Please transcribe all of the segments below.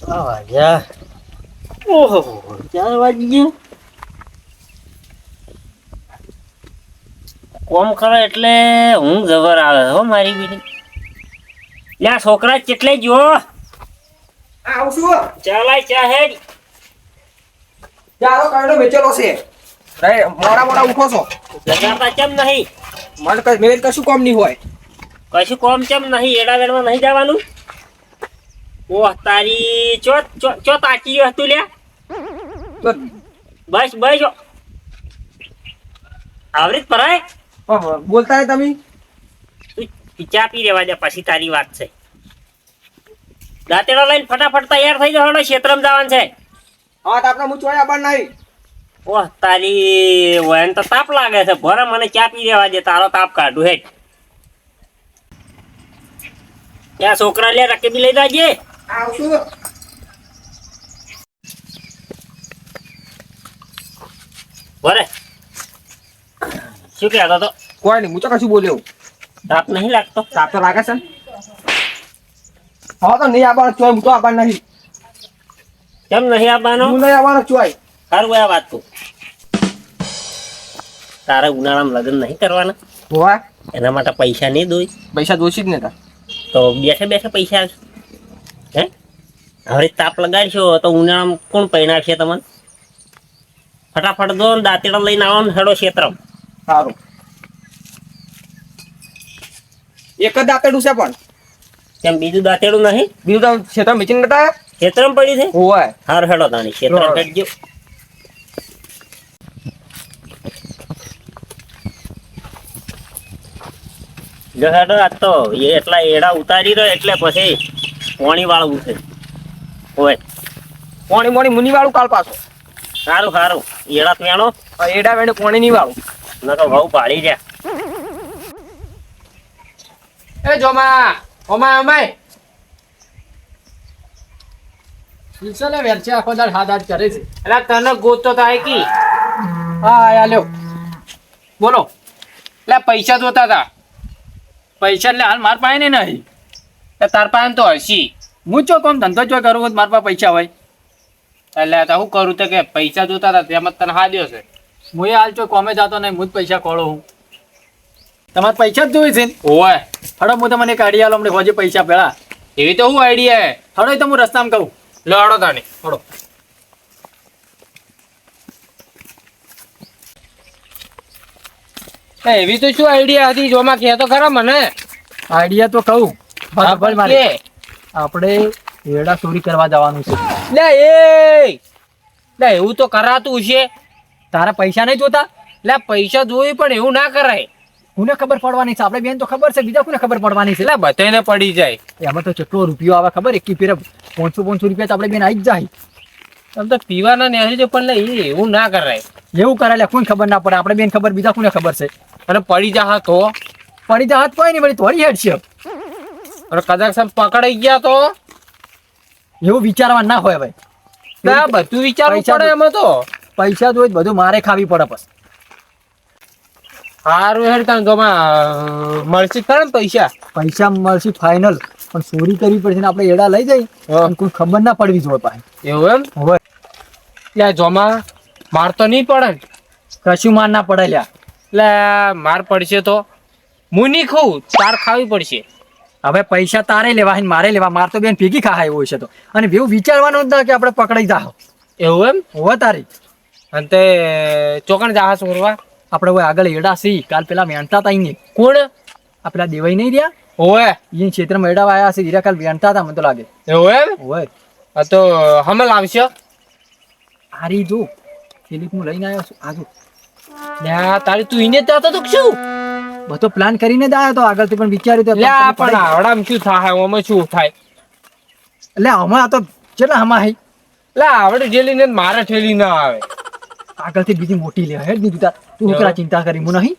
વાગ્યા. ઓહો, 4 વાગી ગયા. કોમ કરે એટલે હું જબર આવે હો મારી બીડી. લ્યા છોકરા કેટલે જો આવશું ચાલાય ચાહે ચાલો કાઢો મેચેલો છે રે મોડા મોડા ઉઠો છો લગાતા કેમ નહીં? મને મેં કશું કામ નહીં હોય કશું કોમ કેમ નહીં? એડા વેડમાં નહીં જવાનું? ઓહ તારી ચો ચો ચો તાકી રહ્યો તું લ્યા. તો બસ બસ આવરીત પરાય બોલતા તમે તું ચા પી રેવા દે પછી તારી વાત છે. દાંતેડા લઈને ફટાફટ તૈયાર થઈ જાવ. ક્ષેત્રમાં જવાનું છે. હા તો આપણે હું ચોય આબાર નહીં ઓહ તારી વયન તો તાપ લાગે છે. ભરે મને ચા પી રેવા દે. તારો તાપ કાઢું હેઠ. ત્યાં છોકરા લે રકેબી લઈ જાજે. આવશું ભરે શું કહેતો તો? કોઈ નહીં હું તો કશું બોલ્યો તાપ નહીં લાગતો? તાપ તો લાગે છે ને હા તો નહીં આબાર ચોય હું તો આબાર નહીં કેમ નહીં આવવાનો? હું નહીં આવવાનો ચોય સારું આ વાત તું તારે ઉનાળામાં લગ્ન નહીં કરવાના? હોવા એના માટે પૈસા નહીં દોય પૈસા દોષી જ ને તાર તો બેઠે બેઠે પૈસા આવશે. હે હવે તાપ લગાડશો તો ઉનાળામાં કોણ પહેરાવશે તમને? ફટાફટ દો ને દાંતેડા લઈને આવો ને હેડો ક્ષેત્રમાં. સારું એક જ દાંતેડું છે પણ કેમ બીજું દાંતેડું નહીં? બીજું તો ક્ષેત્ર મેચીને નતા ક્ષેત્રમાં પડી છે? હોવા હારું હેડો તાણી ક્ષેત્રમાં હેડજો. જો હેડો આજ તો એટલા એડા ઉતારી રહ્યો એટલે પછી પોણી વાળવું છે. હોય પોણી મોણી મુની વાળું કાલ પાછો સારું સારું એડા વેણો એડા વેડે પોણી નહીં વાળું ન તો ભાવ પાડી રહ્યા. એ જોમા ઓમાય ઓમાય ઈસલે વેરચે આખો દાડ હાથ કરે છે. એટલે તને ગોતો થાય કી હા આયા લ્યો બોલો. એટલે પૈસા જોતા હતા. પૈસા એટલે હાલ માર પાસે નહીં. એટલે તાર પાસે તો હસી હું ચો કોમ ધંધો ચો કરું માર પાસે પૈસા હોય એટલે તો હું કરું તો કે પૈસા જોતા હતા તેમ જ તને હાદ્યો છે. હું હાલ ચો કોમે જાતો નહીં. હું જ પૈસા ખોળો હું. તમારે પૈસા જ જોઈએ છે ને? ઓય હડો હું તમને એક આઈડિયા લો. હમણાં હોજે પૈસા પેલા એવી તો હું આઈડિયા હડો એ તો હું રસ્તામાં કહું. લો હડો તાણી હડો એવી તો શું આઈડિયા હતી જોમાં કે તો ખરા મને. આઈડિયા તો કહું બરાબર મારે. આપણે એડા ચોરી કરવા જવાનું છે. લે એવું તો કરાતું છે. તારા પૈસા નહીં જોતા? લે પૈસા જોઈ પણ એવું ના કરાય. કોને ખબર પડવાની છે? આપણે બેન તો ખબર છે. બીજા કોને ખબર પડવાની છે? એટલે બધાને પડી જાય. એમાં તો કેટલો રૂપિયો આવે ખબર? એક ફેરે 500 રૂપિયા તો આપણે બેન આવી જ જાય. આમ તો પીવાના ને પણ લે એવું ના કરાય. એવું કરે લે કોઈ ખબર ના પડે. આપણે બેન ખબર બીજા કોને ખબર છે? અને પડી જા તો પડી જા હાથ કોઈ નહીં વળી થોડી હેડ છે. અને કદાચ પકડાઈ ગયા તો એવું વિચારવા ના હોય ભાઈ. બધું વિચારવું પૈસા પડે એમાં તો. પૈસા જોઈ બધું મારે ખાવી પડે પછી. સારું હેડ તને તો મળશે ખરા ને પૈસા? પૈસા મળશે ફાઇનલ. પણ ચોરી કરવી પડશે ને આપણે એડા લઈ જઈ અને કોઈ ખબર ના પડવી જોઈએ પાસે. એવું એમ? હોય ત્યાં જોમાં માર તો નહીં પડે ને? કશું માર ના પડે લ્યા. એટલે માર પડશે તો હું નહીં ખાઉં, તાર ખાવી પડશે. હવે પૈસા તારે લેવા ને મારે લેવા. માર તો બેન ભેગી ખાય એવું છે તો. અને એવું વિચારવાનું જ ના કે આપણે પકડાઈ જાઓ. એવું એમ? હોય તારી. અને તે ચોકણ જહાજ ચોરવા આપણે હોય આગળ એડા સી કાલ પેલા વેણતા હતા ને. કોણ? આ પેલા દેવાઈ નહીં રહ્યા ઓય એ ક્ષેત્રમાં એડા આવ્યા છે. હીરા કાલ વેણતા હતા મને તો લાગે. એવું એમ? હોય હા તો હમણાં લાવશો? હારી જો ફિલિપ હું લઈને આવ્યો છું. આજુ તારી તું એને જ જતો તો શું? બધો પ્લાન કરીને જ આવ્યો તો આગળથી પણ વિચાર્યું તો પણ આવડામાં શું થાય? આમાં શું થાય? એટલે હમણાં તો કેટલા હમણાં હઈ એટલે આવડે ઠેલી ને મારે ઠેલી ના આવે. આગળથી બીજી મોટી લે હેડ દીધું તાર. તું ઉકરા ચિંતા કરી હું નહીં.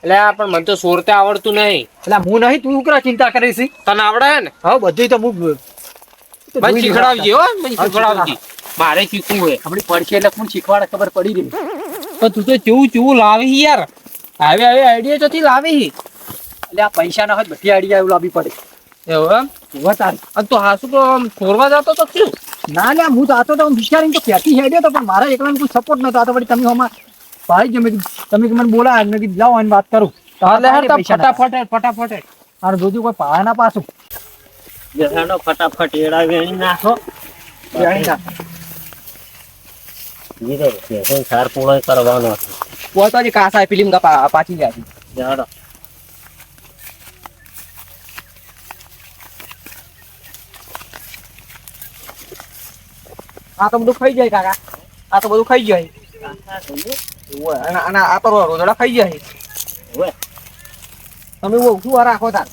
એટલે પણ મને તો સોરતે આવડતું નહીં. એટલે હું નહીં તું ઉકરા ચિંતા કરીશ. તને આવડે ને? હા બધું તો હું મને શીખડાવજે હો. મને શીખડાવજે. મારે શીખવું હોય. આપડી પડશે એટલે કોણ શીખવાડે ખબર પડી રહી. પણ તું તો કેવું કેવું લાવી યાર. આવે આઈડિયા ચોથી લાવી. એટલે આ પૈસા ના હોય બધી આઈડિયા એવું લાવવી પડે. એવું એમ? હોય તારી. અને તો હાસુ તો આમ છોડવા જતો તો શું? ના લ્યા હું તો આતો તો વિચારીને તો ક્યાંથી હેડ્યો તો પણ મારા એકલાને કોઈ સપોર્ટ નતો આ તો વળી તમે આમાં ભાઈ જ તમે મને બોલાય મેં કીધું લાવો આની વાત કરું હાલે હેડ તો પૈસા ના. ફટાફટ અને જોજો કોઈ પાયા ના પાછું બેહાડો ફટાફટ એડા વેણી નાખો વેણી નાખ. જીરો રૂપિયા સાર પૂરો કરવાનો છે કોઈ તો હજી કાસા ફિલ્મ પાછી જાય બેહાડો આ તો બધું ખાઈ જાય કાકા આ તો બધું ખાઈ જાય ઓય, અને આ તો રોજડા ખાઈ જાય ઓય. તમે શું રાખો તાર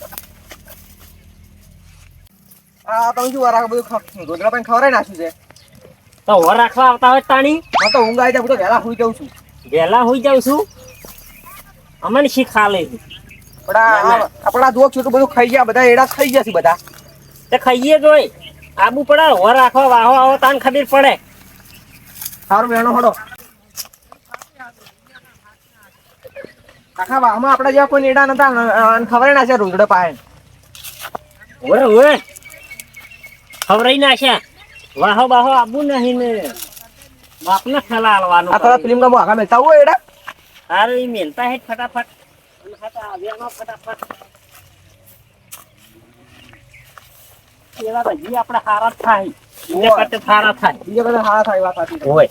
આ તમે શું રાખો બધું રોજડા પણ ખવડાવી નાખ્યું છે તો ઓર રાખવા આવતા હોય તાણી મને તો ઊંઘ આવી જાય હું તો વહેલા સુઈ જાઉં છું વહેલા હોઈ જાઉં છું અમને શીખા લે આપણા જોક છોટું બધું ખાઈ ગયા બધા એડા ખાઈ ગયા છે બધા તે ખાઈએ જોઈ આબુ પડે ઓર રાખવા વાહો આવો તાન ખબર પડે સારું વેણો હડો આખા વાહમાં આપણા જેવા કોઈ એડા નતા અને ખબર ના છે રોજડા પાય ઓય ઓય ખવરાઈ નાખ્યા વાહો બાહો આબુ નહીં ને બાપને ખેલા હાલવાનું આ થોડા ફિલ્મ ગામમાં આગા મેલતા હોય એડા અરે ઈ મેલતા હે ફટાફટ અને ખાતા આવ્યાનો ફટાફટ એવા બધી આપણે હારા જ થાય એને કરતે સારા થાય બીજા બધા હારા થાય વાત સાચી હોય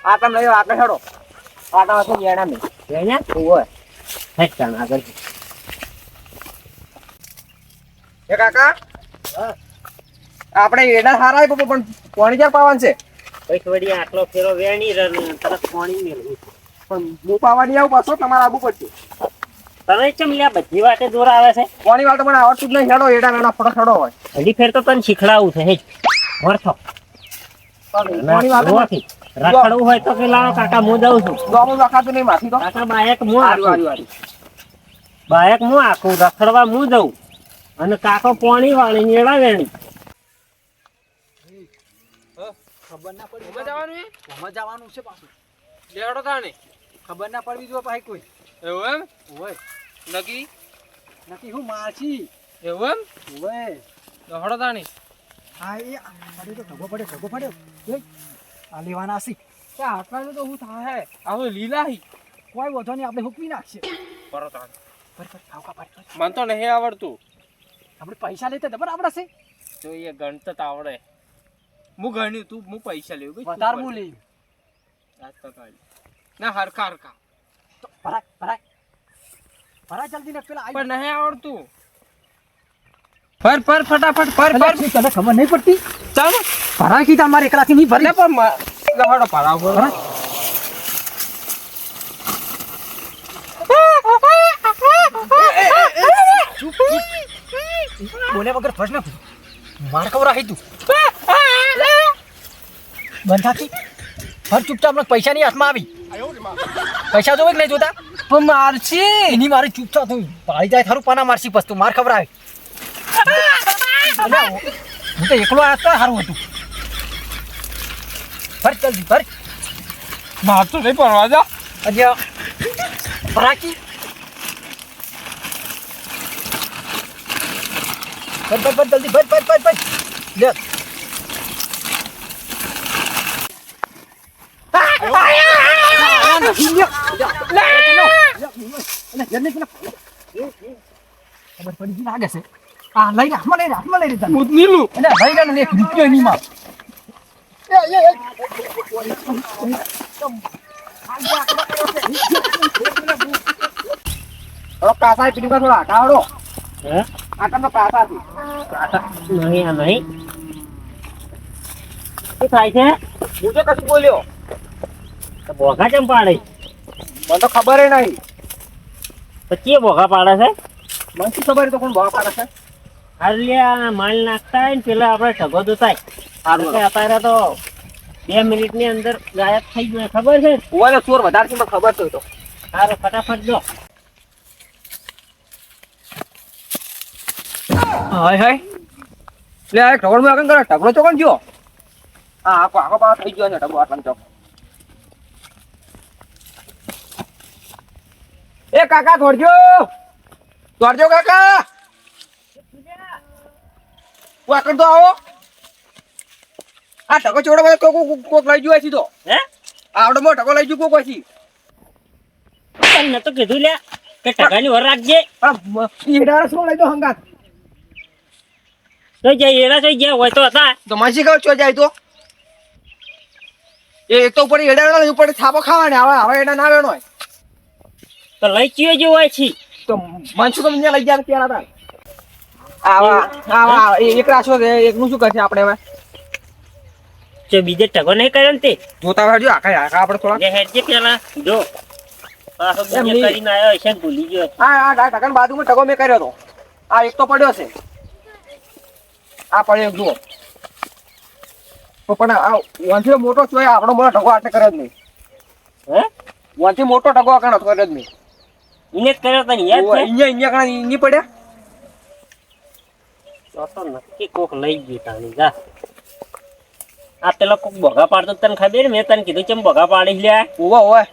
આ તમે લઈ આગળ હેડો આટા વાતો એડા મેં એને હોય હેડ તાણ આગળ એ કાકા આપણે એડા હારા આપ્યો પણ પાણી ક્યાં પાવાનું છે પછી વળી આટલો ફેરો વેણી રન તરત પાણી મેળવું પણ હું પાવાની આવું પાછો તમારે આવવું પડશે તને ચમ લ્યા બધી વાતે દૂર આવે છે પાણી વાળો મને આવડતું જ નહીં હેડો એડા વેણા ફટો હેડો હોય હજી ફેર તો તને શીખડાવું છે હેજ વરસો પાણી વાળો રખડવું હોય તો કે લાવો કાકા હું જાઉં છું ગામું રખાતું નહીં માથી તો કાકા બાયક હું હારું, આખું હારું. બાયક હું આખું રખડવા હું જઉં અને કાકો પાણી વાળી એડા વેણી ખબર ના પડી ઉભા જવાનું હે? એમાં જવાનું છે પાછું લેવડો તાણે ખબર ના પડવી જો ભાઈ કોઈ એવું એમ ઓય નકી નક્કી હું માછી એવું એમ ઓય લેવડો તાણે હા એ પડ્યો તો ઢગો પડ્યો એ આ લેવાના હસી આટલા તો હું થાય આ તો લીલા હી કોઈ વધો નહીં આપણે હુકવી નાખશે કરો તાણે પર ખાવ ખા પર મને તો નહીં આવડતું આપણે પૈસા લેતા ડબલ આપડા છે તો એ ગણતર તો આવડે હું ગણ્યું તું હું પૈસા લેવું વધારે હું લઈ ના હરખા હરખા ભરાય જલ્દી ને પેલા પણ નહીં આવડતું પર ફટાફટ પર તને ખબર નહીં પડતી ચાલો ભરાય કી તમારે એકલાથી નહીં ભરે પણ લહડો પડાવ બોલે વગર પ્રશ્ન માર ખબર આવી તું બંધ થાકી હર ચૂપચાપ પૈસાની હાથમાં આવી પૈસા જોવે કે નહીં જોતા પણ મારશે એની મારે ચૂપચાપ તું પાડી જાય થારું પાના મારસી પસ તું માર ખબર આવે હું તો એકલો આવ્યો તો સારું હતું ભર જલ્દી ભર મારતું નહીં પડવા જા હજી ભરાકી ભર જલ્દી ભર લે ખબર પડી ગઈ લાગે છે આ લઈ હાથમાં લઈ રે હું નીલું એટલે લઈ રે ને એક રૂપિયો ની માં કાસા પીડી માં થોડા હટાવડો હે આટલા કાસા હતી નહીં આ નહીં શું થાય છે હું તો કશું બોલ્યો તો બોઘા કેમ પાડે મને તો ખબર નહીં પછી બોઘા પાડે છે મને શું ખબર તો કોણ ભાવ પાડે છે અરે માલ નાખતા હોય ને પેલા આપણે ઢગો જોતાય અત્યારે તો 2 મિનિટની અંદર ગાયબ થઈ ગયો ખબર છે ઓને ચોર વધારે છે મને ખબર તો સારું ફટાફટ જો હાય હાય લે આ ઢગલો માં આગળ કરે ઢગલો ચોકન જો હા આખો પાસ થઈ ગયો છે ઢગલો આટલા ચોક એ કાકા દોડજો કાકા વાકડ તો આવો આ ટકો ચોડો બધો કોક લઈ ગયો સીધો હે આવડો મોટો ટકો લઈ ગયો કોક પછી તને તો કીધું લ્યા કે ટકાની વર રાખજે ઈડાર શું લઈ દો હંગાત તો જાય એડા તો જે હોય તો હતા તો માસી કહો ચો જાય તો એક તો ઉપર ઈડાર ઉપર થાપો ખાવાને હવે એડા ના વેણો હોય તો લઈ ચીયો જેવું હોય છે તો મનસુ તો મને લઈ જાય ત્યાં હતા આવા એક રાશો એકનું શું કરશે આપણે હવે જો બીજે ટકો નહીં કર્યો ને તે જોતા વાજો આખા આપણે થોડા જે હેડ જે પેલા જો પાછો બીજે કરીને આવ્યો હશે ને ભૂલી ગયો હશે. હા ઢાકણ બાજુમાં ટકો મેં કર્યો હતો આ એક તો પડ્યો છે આ પડ્યો જુઓ તો પણ આ વાંથી મોટો ચોય આપણો મોટો ટકો આટલે કર્યો જ નહીં હે વાંથી મોટો ટકો આકણ કર્યો જ નહીં એને જ કર્યો તને યાદ છે અહીંયા કણ ઈની પડ્યા તો તો નક્કી કોક લઈ ગયું તાણી જા આ પેલો કોક બોગા પાડતો તને ખબર મેં તને કીધું ચમ બોગા પાડી લ્યા ઓવા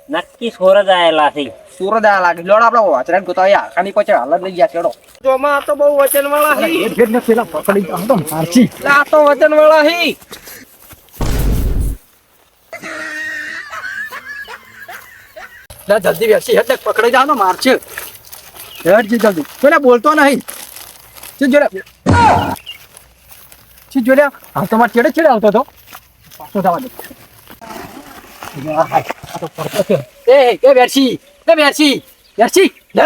નક્કી સોરજ આયેલા છે સુરત આ લાગે લોડ આપણે વાચરાને ગોતાવ્યા આખાની પછી હાલ જ લઈ ગયા છેડો જોમાં તો બહુ વચન વાળા હી ને પેલા પકડી જાવ તો મારશી આ તો વચન વાળા હી લે જલ્દી બેસી એટલે પકડી જાવ તો મારશે હેડ જી જલ્દી પેલા બોલતો નહીં જી જોડે જી જોડે આ તો માર છેડે છેડે આવતો તો પાછો જવા દે એ બેસી લે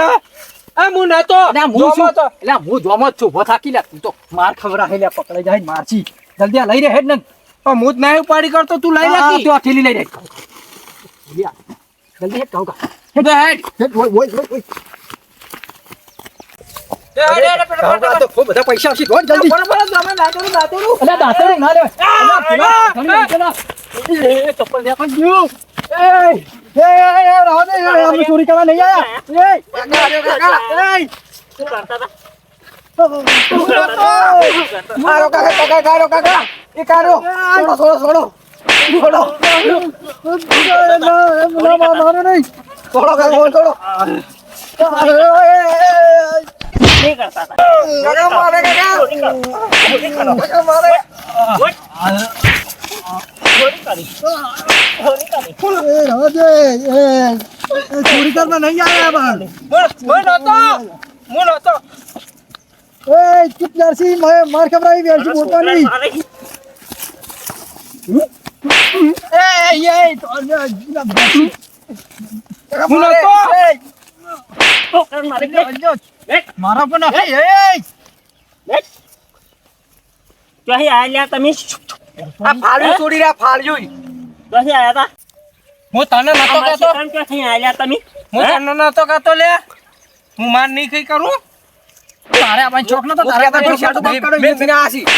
આ મુ નતો જોમો તો એટલે હું જોમો જ છું ભો થાકી લે તું તો માર ખબર હે લે પકડાઈ જાય મારશી જલ્દી આ લઈ રે હેડ ને પણ હું જ નહીં ઉપાડી કરતો તું લઈ આ લે તો ઠેલી લઈ રે જલ્દી હેડ કહું કા હેડ હેડ ઓય તો ખૂબ બધા પૈસા આવશે દોડ જલ્દી અલ્યા દાંતેડું ના લેવાય એ ચપ્પલ લે પણ ગયું એ રહો દે આપણે ચોરી કરવા નહીં આયા શું કરતા હતા મારો કાકા એ કારો છોડો શું કરતા હતા ચોરી કરવા નહીં આયા હું નતો ચૂપ જર્સી માર ખબરાવી બેસી બોલતા નહીં મારા પણ ચોહી આયા તમે આ ફાળ્યું છોડી રહ્યા ફાળ્યું ચોહી આયા તા હું તને નતો અમારા કહેતો શેતાન ચોથી આયા તમે હું તને નતો કહેતો લે હું માર નહીં કઈ કરું તારે આપણે ચોક નતો તારે આપણે પૈસા તો બાપ કાઢો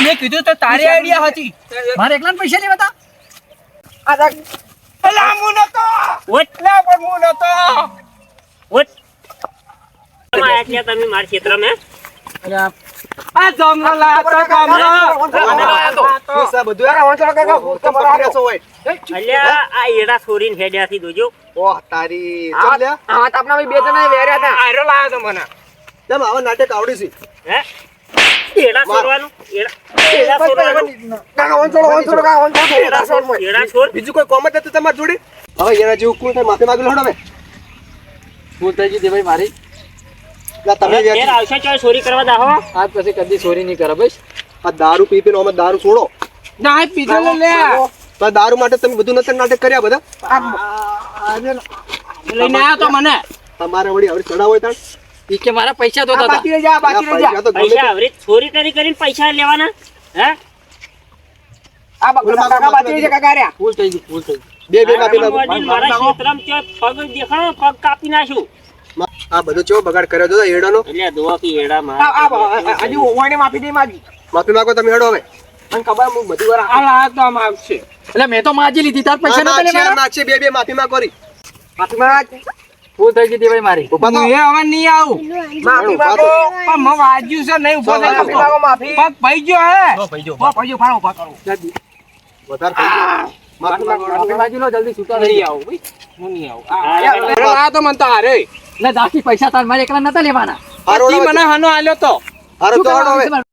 મેં કીધું તો તારી આઈડિયા હતી મારે એકલાને પૈસા લેવા તા આ અલા હું નતો ઓટ લે પણ હું નતો ઓટ આયા ત્યાં તમે મારા ક્ષેત્રમાં આ જંગલા તો અલ્યા આ એડા છોરીને હેડ્યાથી દોજો ઓહ તારી ચલ્યા આ આપના બે જણા વેર્યા હતા આયરો લાયો તો મને તેમ આવા નાટક આવડી છે હે એડા છોરવાનું એડા છોરવાનું એડા છોર બીજું કોઈ કોમ જ નથી તમારી જોડે હવે એના જેવું કોઈ માફી માંગી લો હવે ભૂલ થઈ ગઈ દેભાઈ મારી તમે ઘેર આવશે ચોય ચોરી કરવા દાહો આજ પછી કદી ચોરી નહીં કરે બસ આ દારૂ પી પીને અમે દારૂ છોડો ના પીધો લે તો દારૂ માટે તમે બધું નથી નાટક કર્યા બધા લઈને આવ્યો તો મને તમારે વળી હવે ચડાવ હોય તાણ ઈ કે મારા પૈસા તો હતા બાકી રહી જા પૈસા આવરી ચોરી કરીને પૈસા લેવાના હે આ કાકા બાકી રહી જા કાકા રહ્યા ભૂલ થઈ ગઈ બે કાપી નાખો મારા ક્ષેત્રમાં ચોય પગ દેખાણો પગ કાપી નાખ્યું આ બધો ચેવો બગાડ કર્યો તો એડાનો એટલે દોવા કી એડા હજી ઓવાને માફી નહીં માંગી માફી માંગો તમે હેડો હવે મને ખબર હું બધી વાર આ લાગ તો આમ આવશે એટલે મેં તો માજી લીધી તાર પૈસા નતા લેવાના નાખશે બે માફી માંગ કરી માફી માંગ ભૂલ થઈ ગઈ દેભાઈ મારી ઉભા તો એ હવે નહીં આવું માફી માંગો પણ મ વાજ્યું છે નહીં ઉભો થઈ માફી માંગો માફી પગ પઈ ગયો હે પઈ ગયો ફાળો ઉભા કરો વધારે થઈ ગયો માફી માંગો માફી માગી લો જલ્દી છૂટા નહીં આવો ભાઈ હું નહીં આવું આ તો મન તો હારે એટલે દાખી પૈસા તાર મારે એકલા નતા લેવાના મને હનો આલ્યો તો હારો તો હવે